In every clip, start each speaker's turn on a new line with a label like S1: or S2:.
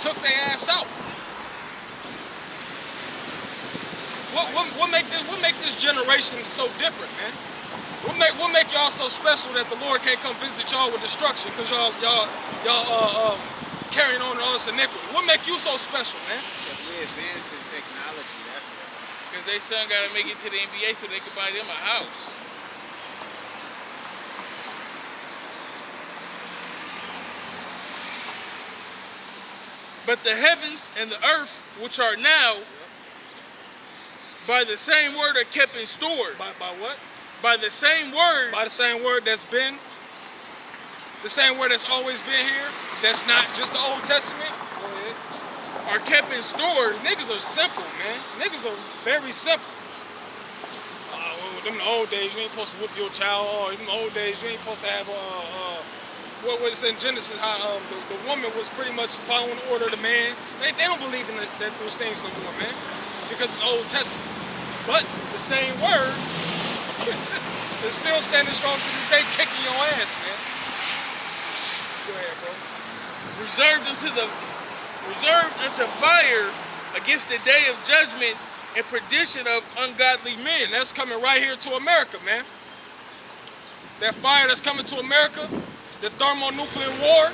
S1: took their ass out. What make this generation so different, man? What make y'all so special that the Lord can't come visit y'all with destruction because y'all carrying on all this iniquity? What make you so special, man?
S2: Because we advanced in technology, that's why.
S3: Because they son got to make it to the NBA so they can buy them a house. But the heavens and the earth, which are now, by the same word are kept in store.
S1: By what?
S3: By the same word.
S1: By the same word that's been, the same word that's always been here, that's not just the Old Testament. Go ahead.
S3: Are kept in stores.
S1: Niggas are simple, man. Niggas are very simple. Them the old days, you ain't supposed to whip your child. Or in the old days, you ain't supposed to have what was in Genesis, how the woman was pretty much following the order of the man. They don't believe in that those things no more, man, because it's Old Testament. But it's the same word. It's still standing strong to this day, kicking your ass, man. Go ahead, bro.
S3: Reserved unto fire against the day of judgment and perdition of ungodly men.
S1: And that's coming right here to America, man. That fire that's coming to America, the thermonuclear war,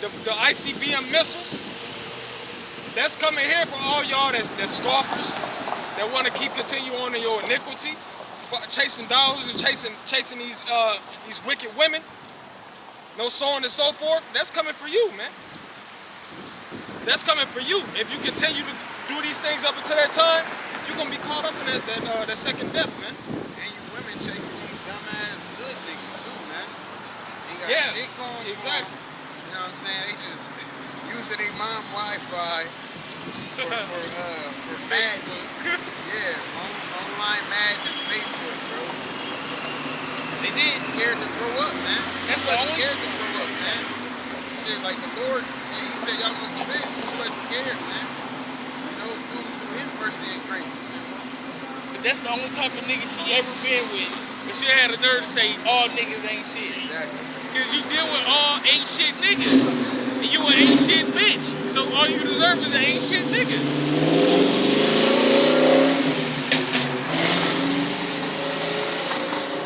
S1: the ICBM missiles, that's coming here for all y'all that's scoffers, that want to continue on in your iniquity, chasing dollars and chasing these wicked women, no so on and so forth. That's coming for you, man. That's coming for you. If you continue to do these things up until that time, you're gonna be caught up in that second death, man.
S2: And you women chasing these dumbass hood niggas too, man. They got shit going
S1: exactly.
S2: You know what I'm saying? They just using their mom Wi-Fi for Facebook. Yeah, online Madden and Facebook, bro.
S3: They did.
S2: Scared to grow up, man.
S3: That's
S2: why
S3: what
S2: scared to grow up, man. Shit, like the Lord, he said y'all gonna do this, but you wasn't scared, man. You know, through his mercy and grace, you see.
S3: But that's the only type of nigga she ever been with. But she had the nerve to say all niggas ain't shit.
S2: Exactly.
S3: Because you deal with all ain't shit niggas. And you an ain't shit bitch. So all you deserve is an ain't shit nigga.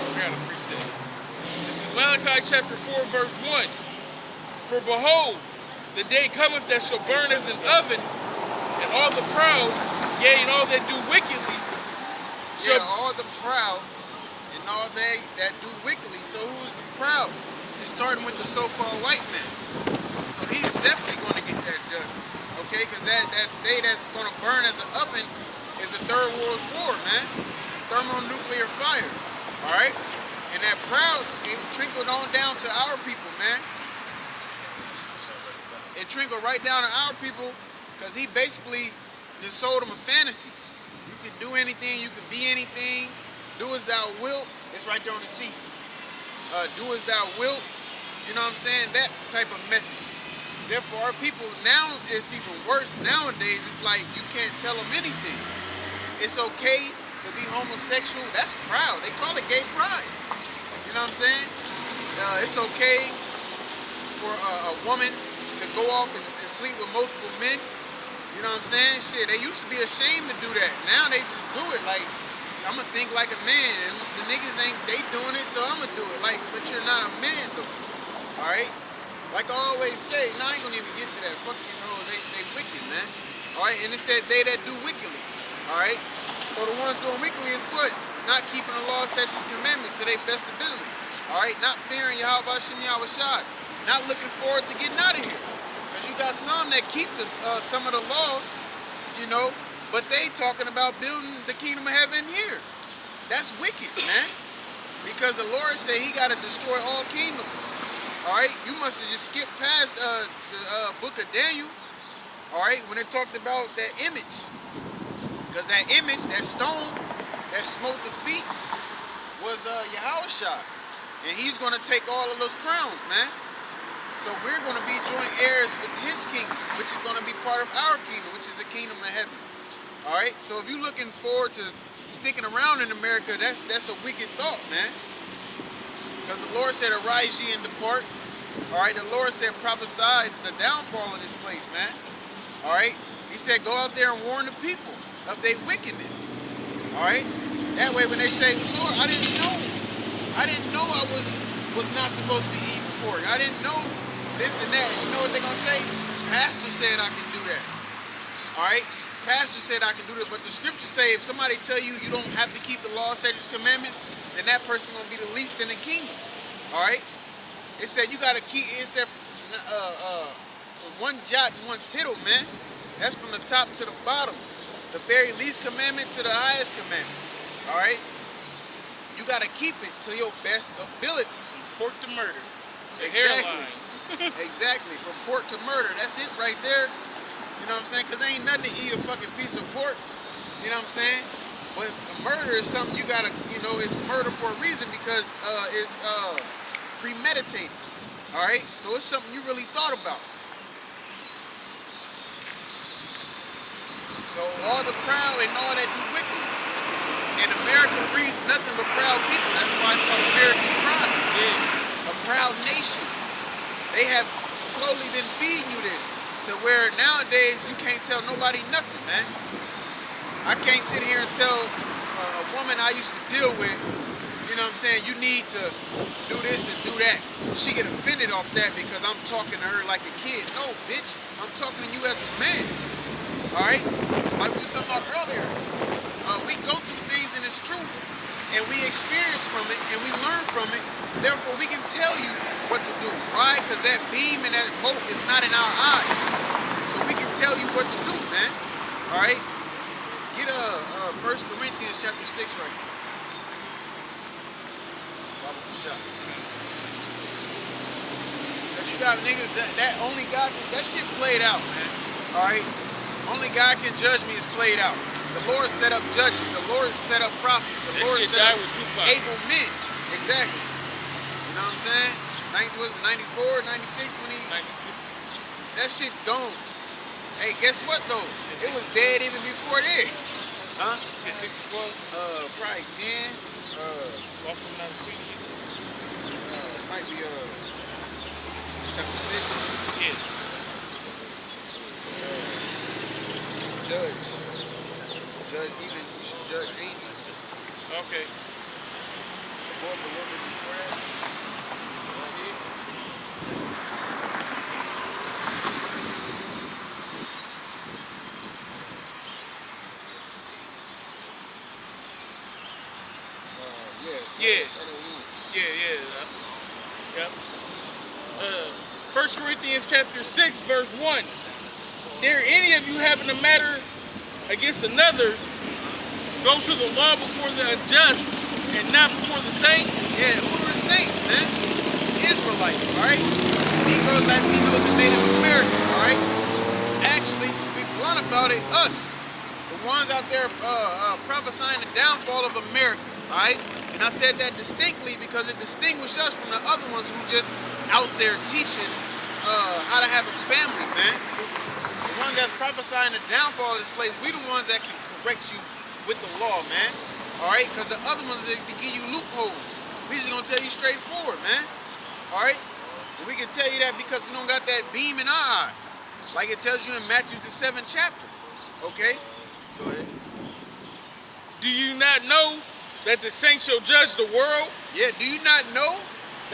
S3: I got a preset. This is Malachi chapter 4, verse 1. For behold, the day cometh that shall burn as an oven, and all the proud, yea, and all that do wickedly,
S2: Yeah, all the proud and all they that do wickedly. So who is the proud? It's starting with the so-called white man. So he's definitely going to get that judgment, okay? Because that day that's going to burn as an oven is the Third World War, man. Thermonuclear fire, all right? And that proud, it trickled on down to our people, man. It trickled right down to our people because he basically just sold them a fantasy. You can do anything, you can be anything. Do as thou wilt. It's right there on the seat. Do as thou wilt. You know what I'm saying? That type of method. Therefore, our people now, it's even worse nowadays. It's like you can't tell them anything. It's okay to be homosexual. That's proud. They call it gay pride. You know what I'm saying? It's okay for a woman to go off and sleep with multiple men. You know what I'm saying? Shit, they used to be ashamed to do that. Now they just do it. Like, I'm gonna think like a man. And the niggas ain't, they doing it, so I'm gonna do it. Like, but you're not a man, though. Alright? Like I always say, now I ain't gonna even get to that. Fuck you know, they wicked, man. Alright? And it said they that do wickedly. Alright? So the ones doing wickedly is what? Not keeping the law, statutes, commandments to their best ability. Alright? Not fearing Yahweh Shem Yahweh Shai. Not looking forward to getting out of here. Because you got some that keep some of the laws, you know, but they talking about building the kingdom of heaven here. That's wicked, man. Because the Lord said he got to destroy all kingdoms. All right? You must have just skipped past the book of Daniel, all right, when it talked about that image. Because that image, that stone that smote the feet was Yahushua. And he's going to take all of those crowns, man. So we're going to be joint heirs with his kingdom, which is going to be part of our kingdom, which is the kingdom of heaven. All right? So if you're looking forward to sticking around in America, that's a wicked thought, man. Because the Lord said, arise ye and depart. All right? The Lord said, prophesy the downfall of this place, man. All right. He said, go out there and warn the people of their wickedness. All right. That way, when they say, Lord, I didn't know I was not supposed to be eating pork. I didn't know this and that. You know what they're gonna say? Pastor said I can do that. All right. Pastor said I can do that, but the scriptures say if somebody tell you you don't have to keep the law, statutes, commandments, then that person gonna be the least in the kingdom. All right. It said you gotta keep. It said from one jot and one tittle, man. That's from the top to the bottom. The very least commandment to the highest commandment. All right. You gotta keep it to your best ability.
S3: From pork to murder. The
S2: Exactly.
S3: hairline.
S2: Exactly. From pork to murder. That's it right there. You know what I'm saying? Because there ain't nothing to eat a fucking piece of pork. You know what I'm saying? But murder is something you gotta, it's murder for a reason because it's premeditated. All right? So it's something you really thought about. So all the proud and all that do wicked. And America breeds nothing but proud people. That's why it's called American pride.
S3: Yeah.
S2: A proud nation. They have slowly been feeding you this to where nowadays you can't tell nobody nothing, man. I can't sit here and tell a woman I used to deal with, you know what I'm saying, you need to do this and do that. She get offended off that because I'm talking to her like a kid. No, bitch, I'm talking to you as a man. All right? Like we were talking about earlier. We go through things and it's truth. And we experience from it and we learn from it. Therefore, we can tell you what to do, right? Because that beam and that boat is not in our eyes. So we can tell you what to do, man. All right? Get 1 Corinthians chapter 6 right now. Bible shot. Because you got niggas that only God can, that shit played out, man. All right? Only God can judge me is played out. The Lord set up judges. The Lord set up prophets. The Lord set up able men. Exactly. You know what I'm saying? Was it 94, 96 when he...
S3: 96.
S2: That shit gone. Hey, guess what though? It was dead even before then. Huh?
S3: 64.
S2: Probably 10.
S3: Off from 93.
S2: Might be chapter 6.
S3: Yeah.
S2: Judge. Even you should judge angels.
S3: Okay.
S2: Above the woman in prayer. You see it? Yes.
S3: Yeah. Yeah. Yep. 1 Corinthians chapter 6, verse 1. Dare any of you having a matter against another go to the law before the unjust and not before the saints?
S2: Yeah, who are the saints, man? Israelites, all right? Negroes, Latinos, and Native Americans, all right? Actually, to be blunt about it, us, the ones out there prophesying the downfall of America, all right? And I said that distinctly because it distinguished us from the other ones who just out there teaching how to have a family, man. The ones that's prophesying the downfall of this place, we the ones that can correct you with the law, man. All right? Because the other ones that can give you loopholes. We just gonna tell you straightforward, man. All right? And we can tell you that because we don't got that beam in our eye. Like it tells you in Matthew the 7th chapter. Okay? Go ahead.
S3: Do you not know that the saints shall judge the world?
S2: Yeah, do you not know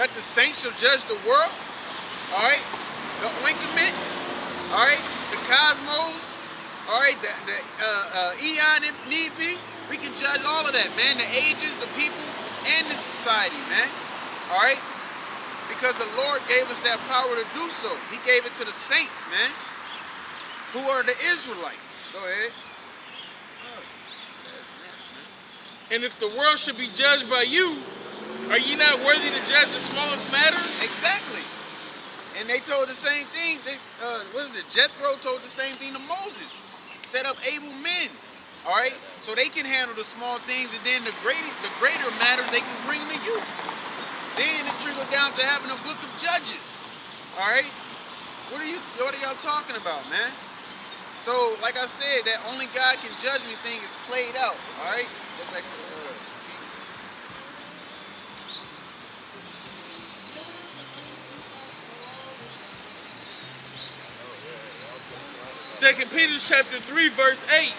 S2: that the saints shall judge the world? All right? The ointment, all right? The cosmos, all right? The eon if need be. We can judge all of that, man. The ages, the people, and the society, man. All right? Because the Lord gave us that power to do so. He gave it to the saints, man. Who are the Israelites? Go ahead.
S3: And if the world should be judged by you, are ye not worthy to judge the smallest matters?
S2: Exactly. And they told the same thing. Jethro told the same thing to Moses. Set up able men. All right? So they can handle the small things, and then the greater matters they can bring to you. Then it trickled down to having a book of Judges. All right? What are y'all talking about, man? So, like I said, that only God can judge me thing is played out. All right? Go back to
S3: 2 Peter chapter 3, verse 8.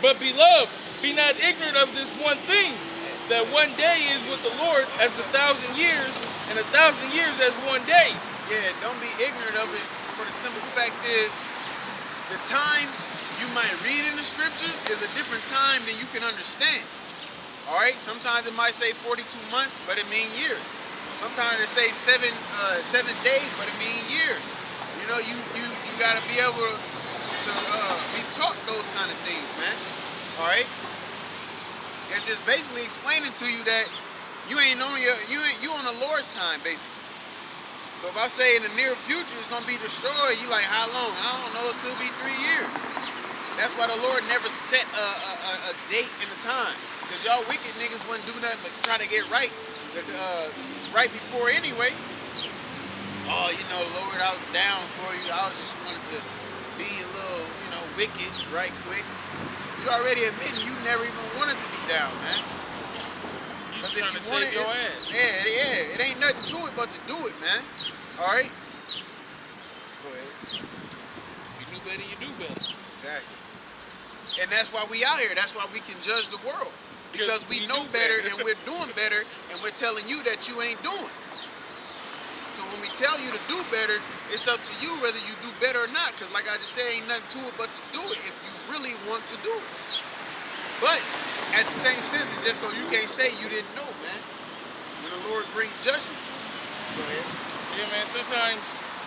S3: But beloved, be not ignorant of this one thing, that one day is with the Lord as 1,000 years, and 1,000 years as one day.
S2: Yeah, don't be ignorant of it. For the simple fact is, the time you might read in the scriptures is a different time than you can understand. All right, sometimes it might say 42 months, but it means years. Sometimes it say seven days, but it means years. You know, you gotta be able to be taught those kind of things, man. All right, it's just basically explaining to you that you ain't on you on the Lord's time, basically. So if I say in the near future it's gonna be destroyed, you like, how long? I don't know. It could be 3 years. That's why the Lord never set a date and a time. Because y'all wicked niggas wouldn't do nothing but try to get right before anyway. Oh, you know, Lord, I was down for you. I just wanted to be a little, wicked right quick. You already admitting you never even wanted to be down, man.
S3: You
S2: Because if
S3: trying
S2: you
S3: to
S2: want
S3: save
S2: it,
S3: your ass.
S2: yeah, it ain't nothing to it but to do it, man. All right? Go ahead.
S3: You do better, you do better.
S2: Exactly. And that's why we out here. That's why we can judge the world. Because we know better and we're doing better and we're telling you that you ain't doing. So when we tell you to do better, it's up to you whether you do better or not. Because like I just said, ain't nothing to it but to do it if you really want to do it. But at the same sense, it's just so you can't say you didn't know, man. When the Lord brings judgment. Go ahead.
S3: Yeah, man, sometimes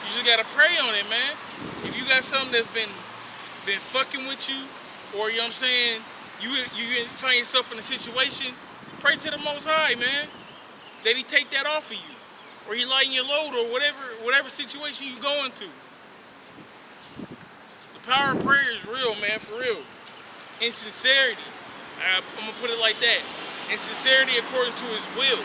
S3: you just gotta pray on it, man. If you got something that's been fucking with you, or you know what I'm saying, you find yourself in a situation, pray to the Most High, man, that He take that off of you, or He lighten your load, or whatever situation you going through. The power of prayer is real, man, for real. In sincerity, I'm gonna put it like that. In sincerity according to His will,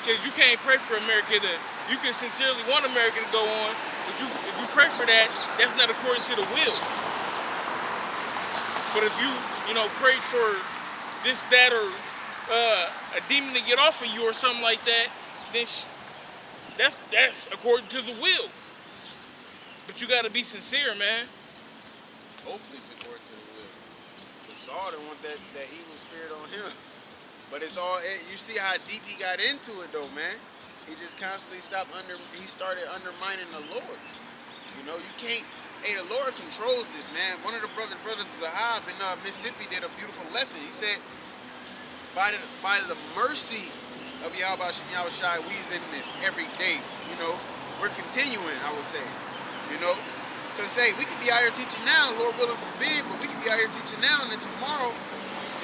S3: because you can't pray for America to. You can sincerely want America to go on, but if you pray for that, that's not according to the will. But if you pray for this, that, or a demon to get off of you or something like that, then that's according to the will. But you gotta be sincere, man.
S2: Hopefully it's according to the will. Because Saul didn't want that evil spirit on him. But it's all, you see how deep he got into it though, man. He just constantly he started undermining the Lord. You can't, the Lord controls this, man. One of the brothers Zahab in Mississippi did a beautiful lesson. He said, by the mercy of Yahweh Shem Yahushai, we's in this every day. We're continuing, I would say. Because, hey, we could be out here teaching now, Lord willing forbid, but we could be out here teaching now, and then tomorrow,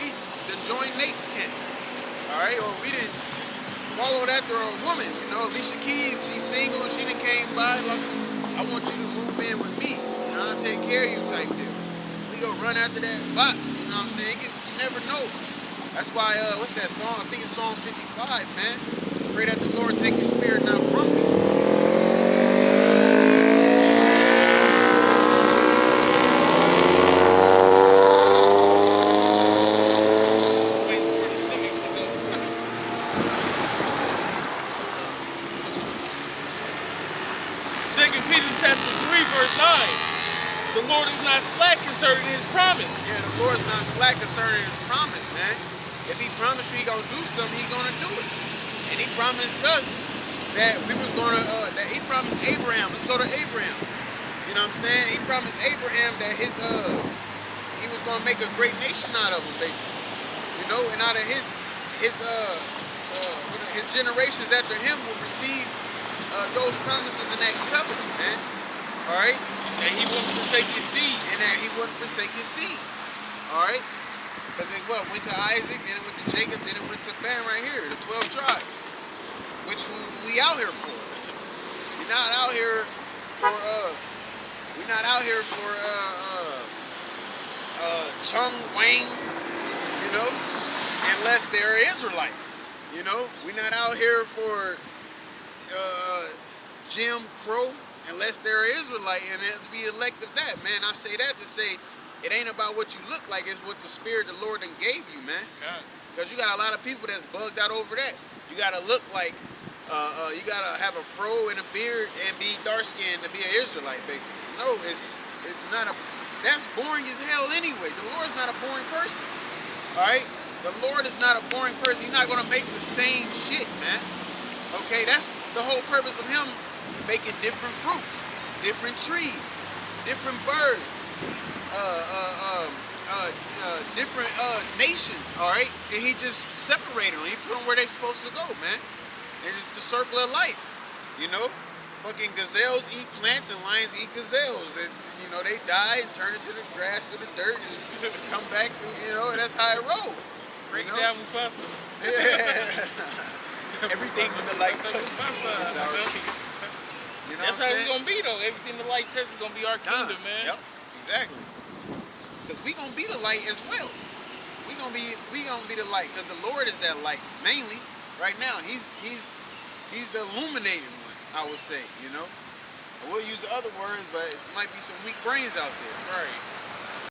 S2: we done join Nate's camp. All right? Or we didn't followed after a woman, Alicia Keys, she's single, she done came by, like, I want you to move in with me, I'll take care of you type deal. We go run after that box, you know what I'm saying? You never know. That's why, what's that song? I think it's Psalm 55, man. Pray that the Lord take your spirit now from me.
S3: The Lord is not slack concerning His promise.
S2: Yeah, the Lord's not slack concerning His promise, man. If He promised you He gonna do something, He gonna do it. And He promised us that we was gonna, that He promised Abraham. Let's go to Abraham. You know what I'm saying? He promised Abraham that he was gonna make a great nation out of him, basically. And out of his generations after him will receive those promises in that covenant, man. All right.
S3: That He wouldn't forsake His seed.
S2: And that He wouldn't forsake His seed. All right? Because it went to Isaac, then it went to Jacob, then it went to Bam right here, the 12 tribes. Which we out here for. We're not out here for Chung Wang, unless they're Israelite. We're not out here for Jim Crow, unless they're Israelite and have to be elect of that, man. I say that to say it ain't about what you look like, it's what the Spirit of the Lord done gave you, man. Because you got a lot of people that's bugged out over that. You got to look like, you got to have a fro and a beard and be dark-skinned to be an Israelite, basically. No, it's It's not a. That's boring as hell anyway. The Lord's not a boring person. All right. The Lord is not a boring person. He's not gonna make the same shit, man. Okay. That's the whole purpose of him making different fruits, different trees, different birds, different nations. All right. And he just separated them. He put them where they supposed to go, man. It's just the circle of life, you know. Fucking gazelles eat plants and lions eat gazelles, and you know they die and turn into the grass, through the dirt, and come back through. You know, that's how it rolls.
S3: Break
S2: you know?
S3: down Mufasa.
S2: Yeah. Everything the light
S3: That's
S2: touches
S3: Mufasa.
S2: is our king. You know
S3: That's
S2: what
S3: how
S2: I'm
S3: we
S2: saying?
S3: gonna be though. Everything the light touches is gonna be our kingdom, man.
S2: Yep, exactly. Because we gonna be the light as well. We gonna be the light. Because the Lord is that light mainly. Right now, he's the illuminating one. I would say, you know. I will use the other words, but it might be some weak brains out there.
S3: Right.